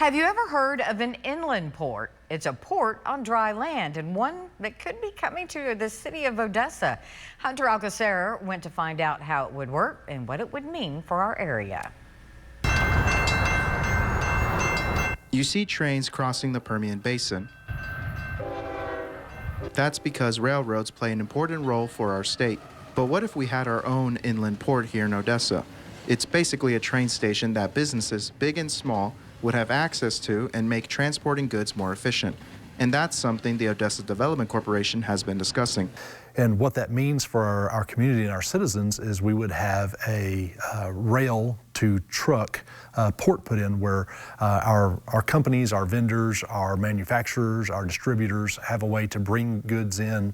Have you ever heard of an inland port? It's a port on dry land and one that could be coming to the city of Odessa. Hunter Alcacer went to find out how it would work and what it would mean for our area. You see trains crossing the Permian Basin. That's because railroads play an important role for our state. But what if we had our own inland port here in Odessa? It's basically a train station that businesses, big and small, would have access to and make transporting goods more efficient. And that's something the Odessa Development Corporation has been discussing. And what that means for our community and our citizens is we would have a rail to truck port put in where our companies, our vendors, our manufacturers, our distributors have a way to bring goods in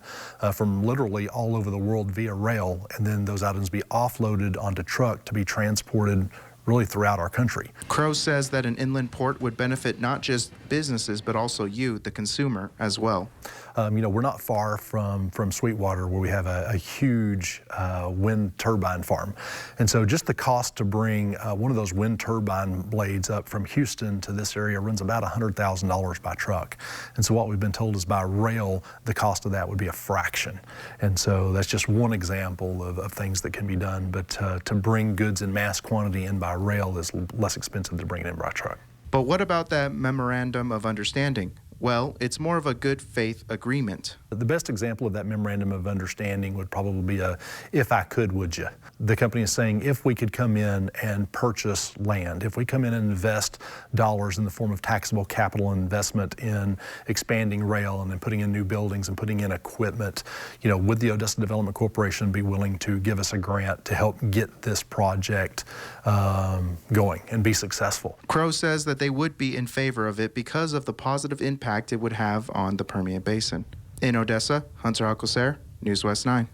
from literally all over the world via rail, and then those items be offloaded onto truck to be transported really throughout our country. Crow says that an inland port would benefit not just businesses, but also you, the consumer, as well. We're not far from Sweetwater, where we have a huge wind turbine farm. And so just the cost to bring one of those wind turbine blades up from Houston to this area runs about $100,000 by truck. And so what we've been told is by rail, the cost of that would be a fraction. And so that's just one example of things that can be done. But to bring goods in mass quantity in by rail is less expensive than bringing it in by truck. But what about that memorandum of understanding? Well, it's more of a good faith agreement. The best example of that memorandum of understanding would probably be if I could, would you? The company is saying if we could come in and purchase land, if we come in and invest dollars in the form of taxable capital investment in expanding rail and then putting in new buildings and putting in equipment, would the Odessa Development Corporation be willing to give us a grant to help get this project going and be successful? Crow says that they would be in favor of it because of the positive impact it would have on the Permian Basin. In Odessa, Hunter Alcacer, NewsWest 9.